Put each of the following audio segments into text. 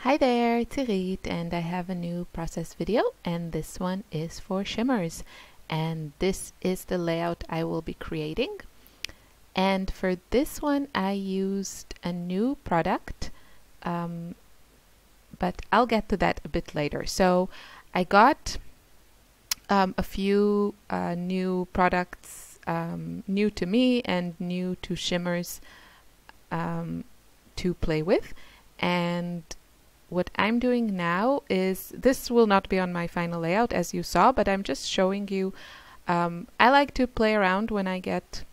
Hi there, it's Irit, and I have a new process video, and this one is for Shimmerz. And this is the layout I will be creating. And for this one, I used a new product, but I'll get to that a bit later. So I got a few new products, new to me and new to Shimmerz to play with. And what I'm doing now is, this will not be on my final layout as you saw, but I'm just showing you, I like to play around when I get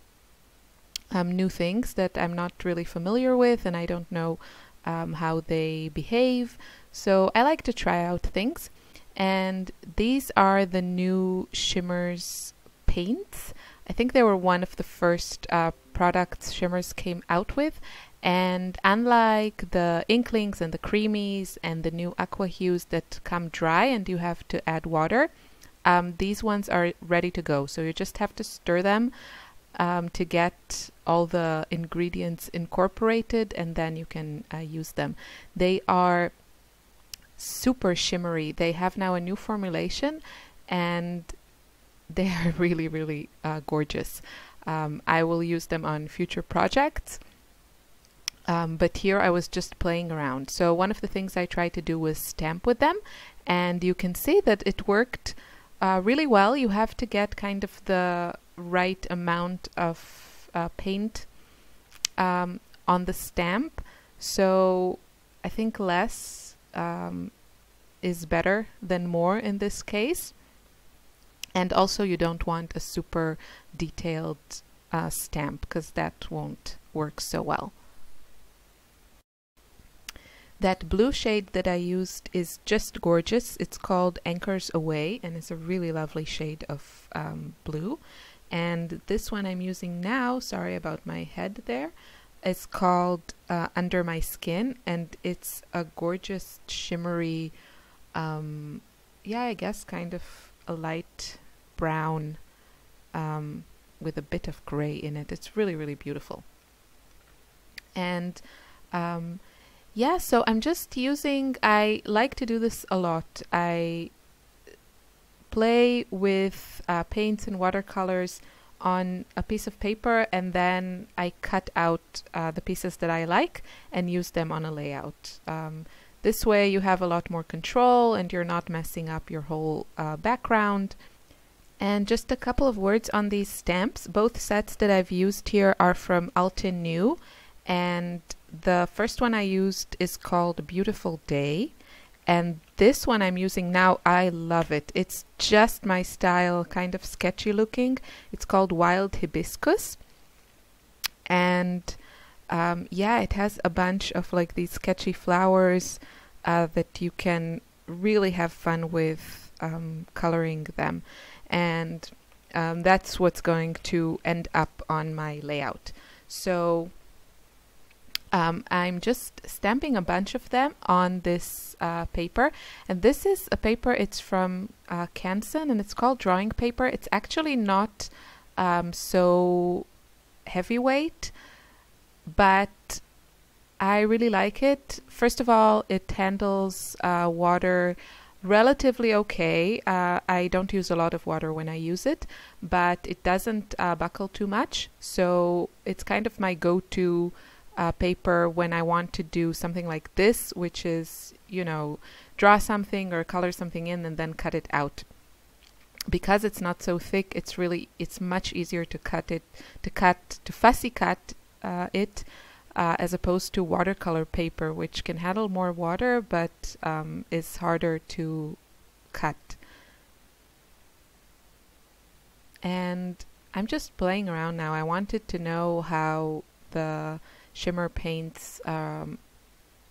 new things that I'm not really familiar with and I don't know how they behave. So I like to try out things. And these are the new Shimmerz paints. I think they were one of the first products Shimmerz came out with. And unlike the Inklings and the Creamies and the new AQUA hues that come dry and you have to add water, these ones are ready to go. So you just have to stir them to get all the ingredients incorporated, and then you can use them. They are super shimmery. They have now a new formulation and they are really, really gorgeous. I will use them on future projects. But here I was just playing around. So one of the things I tried to do was stamp with them, and you can see that it worked really well. You have to get kind of the right amount of paint on the stamp. So I think less is better than more in this case. And also you don't want a super detailed stamp, because that won't work so well. That blue shade that I used is just gorgeous. It's called Anchors Away, and it's a really lovely shade of blue. And this one I'm using now, sorry about my head there, is called Under My Skin, and it's a gorgeous shimmery, yeah, I guess kind of a light brown with a bit of gray in it. It's really, really beautiful. And yeah, so I'm just using, I like to do this a lot. I play with paints and watercolors on a piece of paper, and then I cut out the pieces that I like and use them on a layout. This way you have a lot more control and you're not messing up your whole background. And just a couple of words on these stamps. Both sets that I've used here are from Altin New, and the first one I used is called Beautiful Day, and this one I'm using now, I love it. It's just my style, kind of sketchy looking. It's called Wild Hibiscus, and yeah, it has a bunch of like these sketchy flowers that you can really have fun with coloring them, and that's what's going to end up on my layout. So I'm just stamping a bunch of them on this paper, and this is a paper, it's from Canson, and it's called drawing paper. It's actually not so heavyweight, but I really like it. First of all, it handles water relatively okay. I don't use a lot of water when I use it, but it doesn't buckle too much, so it's kind of my go-to paper when I want to do something like this, which is, you know, draw something or color something in and then cut it out. Because it's not so thick, it's much easier to cut it, to fussy cut it, as opposed to watercolor paper, which can handle more water but is harder to cut. And I'm just playing around now. I wanted to know how the shimmer paints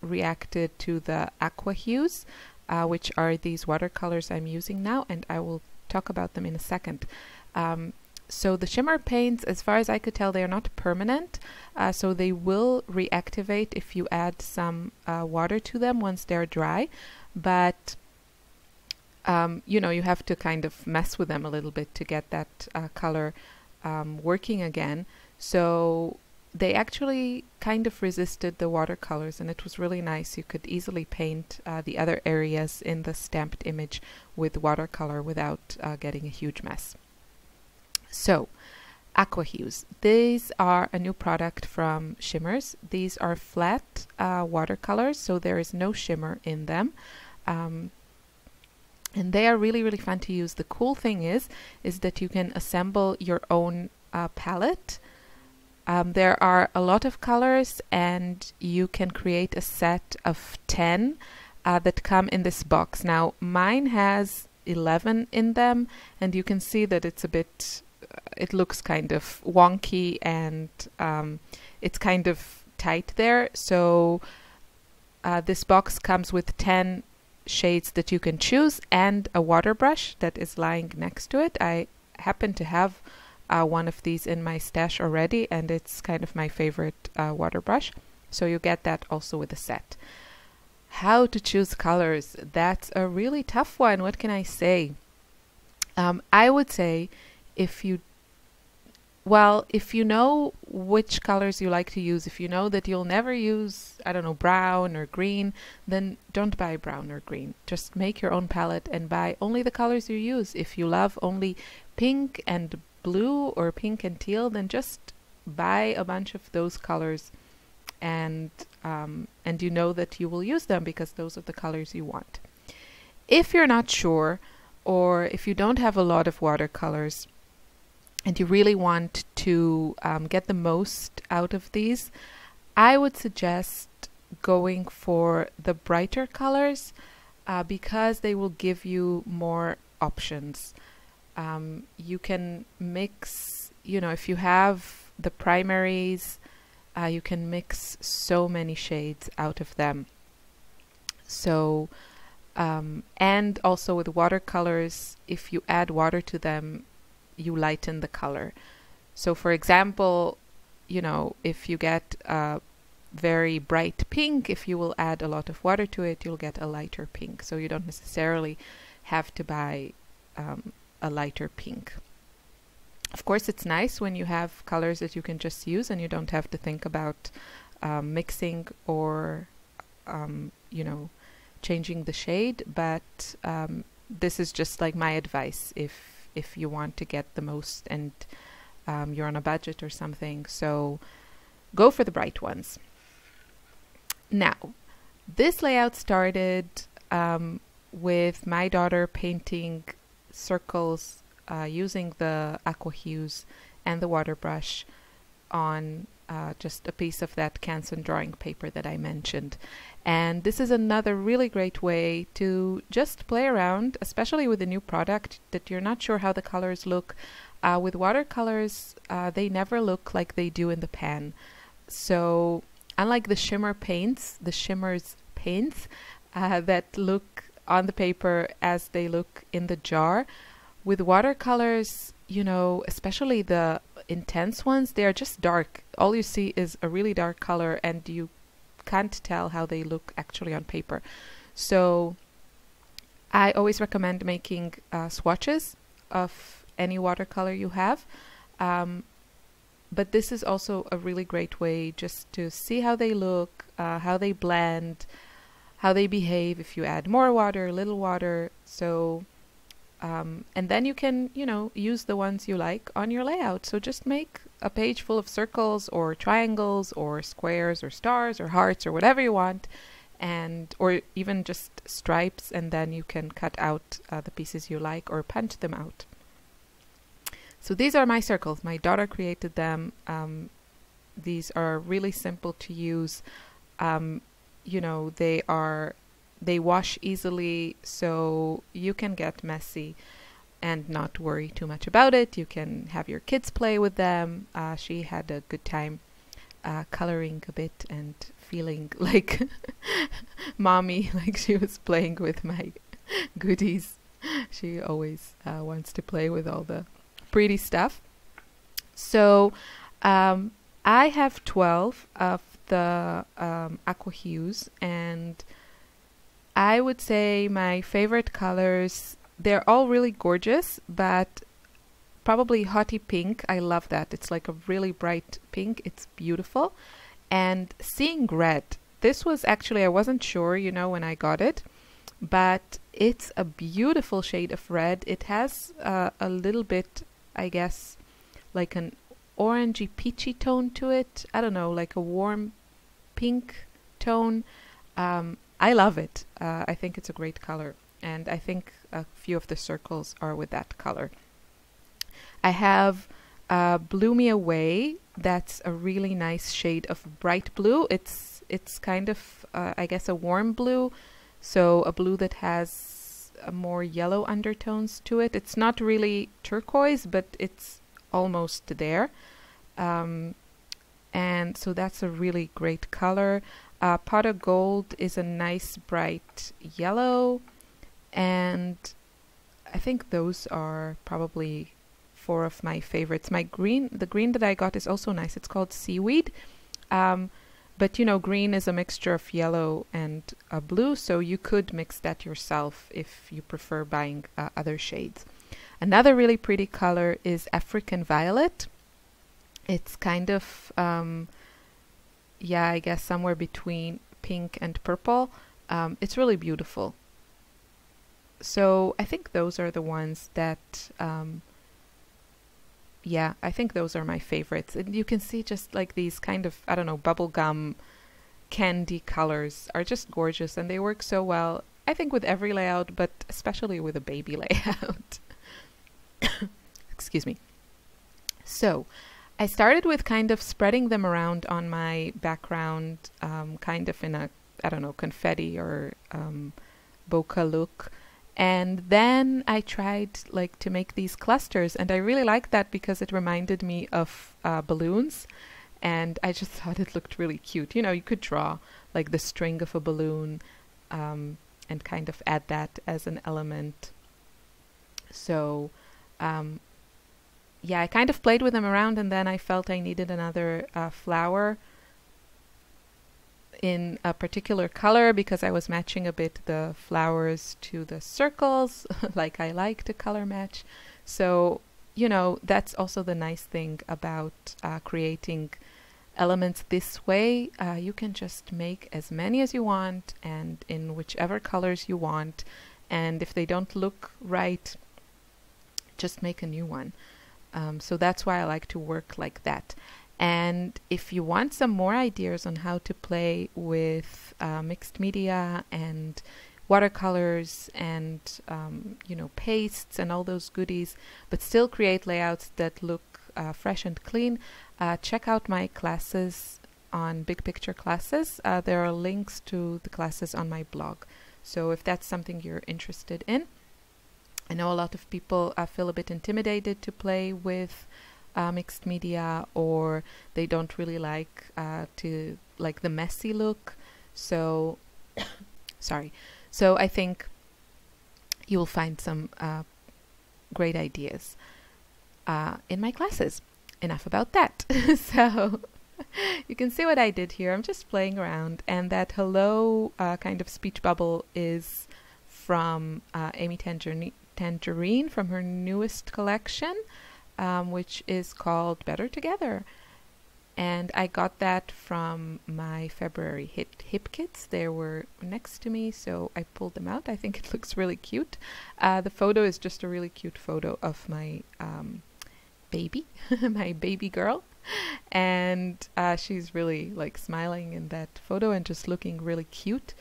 reacted to the AQUA hues, which are these watercolors I'm using now, and I will talk about them in a second. So the shimmer paints, as far as I could tell, they are not permanent, so they will reactivate if you add some water to them once they're dry, but you know, you have to kind of mess with them a little bit to get that color working again. So they actually kind of resisted the watercolors, and it was really nice. You could easily paint the other areas in the stamped image with watercolor without getting a huge mess. So, AQUA. These are a new product from Shimmerz. These are flat watercolors, so there is no shimmer in them. And they are really, really fun to use. The cool thing is that you can assemble your own palette. There are a lot of colors, and you can create a set of 10 that come in this box. Now, mine has 11 in them, and you can see that it's a bit, it looks kind of wonky, and it's kind of tight there. So this box comes with 10 shades that you can choose, and a water brush that is lying next to it. I happen to have one of these in my stash already, and it's kind of my favorite water brush. So you get that also with the set. How to choose colors? That's a really tough one. What can I say? I would say if you know which colors you like to use, if you know that you'll never use, I don't know, brown or green, then don't buy brown or green. Just make your own palette and buy only the colors you use. If you love only pink and blue or pink and teal, then just buy a bunch of those colors, and you know that you will use them because those are the colors you want. If you're not sure, or if you don't have a lot of watercolors and you really want to get the most out of these, I would suggest going for the brighter colors because they will give you more options. You can mix, if you have the primaries, you can mix so many shades out of them. So, and also with watercolors, if you add water to them, you lighten the color. So for example, if you get a very bright pink, if you will add a lot of water to it, you'll get a lighter pink. So you don't necessarily have to buy a lighter pink. Of course, it's nice when you have colors that you can just use and you don't have to think about mixing or changing the shade, but this is just like my advice if you want to get the most and you're on a budget or something. So go for the bright ones. Now, this layout started with my daughter painting circles using the HUEZ and the water brush on just a piece of that Canson drawing paper that I mentioned. And this is another really great way to just play around, especially with a new product that you're not sure how the colors look. With watercolors, they never look like they do in the pan. So unlike the Shimmerz paints that look on the paper as they look in the jar, with watercolors, especially the intense ones, they are just dark. All you see is a really dark color, and you can't tell how they look actually on paper. So I always recommend making swatches of any watercolor you have. But this is also a really great way just to see how they look, how they blend, how they behave if you add more water, little water. So and then you can, use the ones you like on your layout. So just make a page full of circles or triangles or squares or stars or hearts or whatever you want, or even just stripes, and then you can cut out the pieces you like or punch them out. So these are my circles. My daughter created them. These are really simple to use. They wash easily, so you can get messy and not worry too much about it. You can have your kids play with them. She had a good time coloring a bit and feeling like mommy, like she was playing with my goodies. She always wants to play with all the pretty stuff. So I have 12 of the HUEZ, and I would say my favorite colors, they're all really gorgeous, but probably hottie pink. I love that. It's like a really bright pink. It's beautiful. And seeing red, this was actually, I wasn't sure, you know, when I got it, but it's a beautiful shade of red. It has a little bit, I guess, like an orangey peachy tone to it. I don't know, like a warm pink tone. I love it. I think it's a great color, and I think a few of the circles are with that color. I have Blew Me Away. That's a really nice shade of bright blue. It's kind of I guess a warm blue, so a blue that has a more yellow undertones to it. It's not really turquoise, but it's almost there. And so that's a really great color. Pot of Gold is a nice bright yellow, and I think those are probably four of my favorites. The green that I got is also nice. It's called Seaweed. But you know, green is a mixture of yellow and blue, so you could mix that yourself if you prefer buying other shades. Another really pretty color is African Violet. It's kind of, yeah, I guess somewhere between pink and purple. It's really beautiful. So I think those are the ones that, yeah, I think those are my favorites. And you can see just like these kind of, I don't know, bubblegum candy colors are just gorgeous, and they work so well, I think, with every layout, but especially with a baby layout. Excuse me. So I started with kind of spreading them around on my background, kind of in a, I don't know, confetti or bokeh look. And then I tried like to make these clusters, and I really liked that because it reminded me of balloons, and I just thought it looked really cute. You know, you could draw like the string of a balloon and kind of add that as an element. So yeah, I kind of played with them around, and then I felt I needed another flower in a particular color because I was matching a bit the flowers to the circles, like I like to color match. So, you know, that's also the nice thing about creating elements this way. You can just make as many as you want and in whichever colors you want. And if they don't look right, just make a new one. So that's why I like to work like that. And if you want some more ideas on how to play with mixed media and watercolors and you know, pastes and all those goodies, but still create layouts that look fresh and clean, check out my classes on Big Picture Classes. There are links to the classes on my blog. So if that's something you're interested in. I know a lot of people feel a bit intimidated to play with mixed media, or they don't really like to like the messy look. So sorry. So I think you will find some great ideas in my classes. Enough about that. So you can see what I did here. I'm just playing around, and that hello kind of speech bubble is from Amy Tangerine from her newest collection, which is called Better Together. And I got that from my February hip kits. They were next to me, so I pulled them out. I think it looks really cute. The photo is just a really cute photo of my baby, my baby girl. And she's really like smiling in that photo and just looking really cute.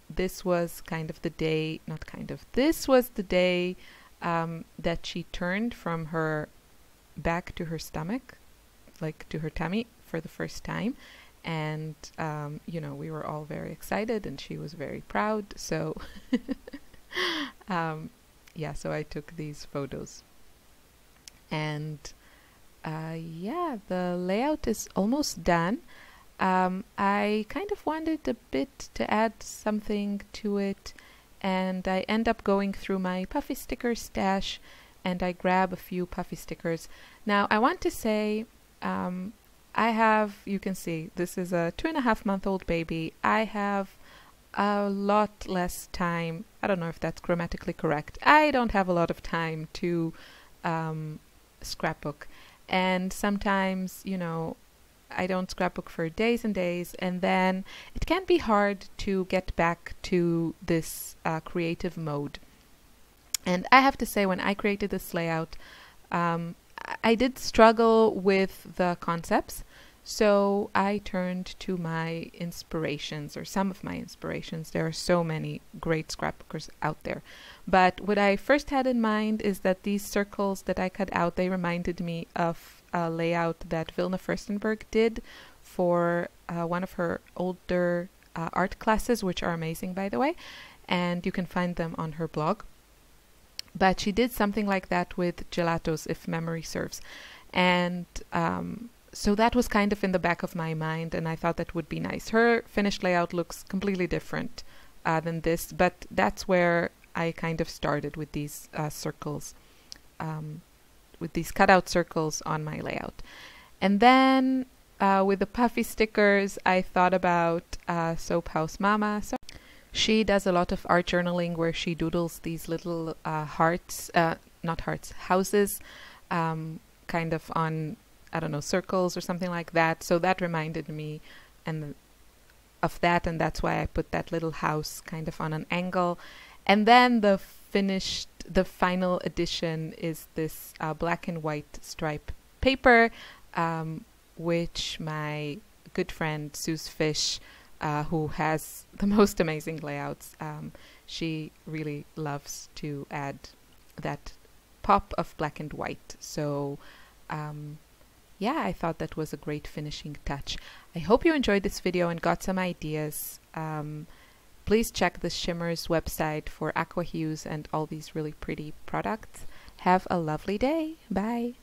This was kind of the day, not kind of, this was the day that she turned from her back to her stomach, like to her tummy for the first time. And, you know, we were all very excited and she was very proud. So, yeah, so I took these photos. And, yeah, the layout is almost done. I kind of wanted a bit to add something to it, and I end up going through my puffy sticker stash and I grab a few puffy stickers. Now I want to say I have, you can see this is a 2.5-month-old baby. I have a lot less time. I don't know if that's grammatically correct. I don't have a lot of time to scrapbook. And sometimes, you know, I don't scrapbook for days and days, and then it can be hard to get back to this creative mode. And I have to say, when I created this layout, I did struggle with the concepts, so I turned to my inspirations, or some of my inspirations. There are so many great scrapbookers out there. But what I first had in mind is that these circles that I cut out, they reminded me of a layout that Vilna Furstenberg did for one of her older art classes, which are amazing, by the way, and you can find them on her blog. But she did something like that with gelatos, if memory serves. And so that was kind of in the back of my mind, and I thought that would be nice. Her finished layout looks completely different than this, but that's where I kind of started with these circles, with these cutout circles on my layout. And then with the puffy stickers, I thought about Soap House Mama. So she does a lot of art journaling where she doodles these little hearts, not hearts, houses, kind of on, I don't know, circles or something like that. So that reminded me of that, and that's why I put that little house kind of on an angle. And then the final edition is this black and white stripe paper, which my good friend Suze Fish, who has the most amazing layouts, she really loves to add that pop of black and white. So yeah, I thought that was a great finishing touch. I hope you enjoyed this video and got some ideas. Please check the Shimmerz website for AQUA HUEZ and all these really pretty products. Have a lovely day. Bye.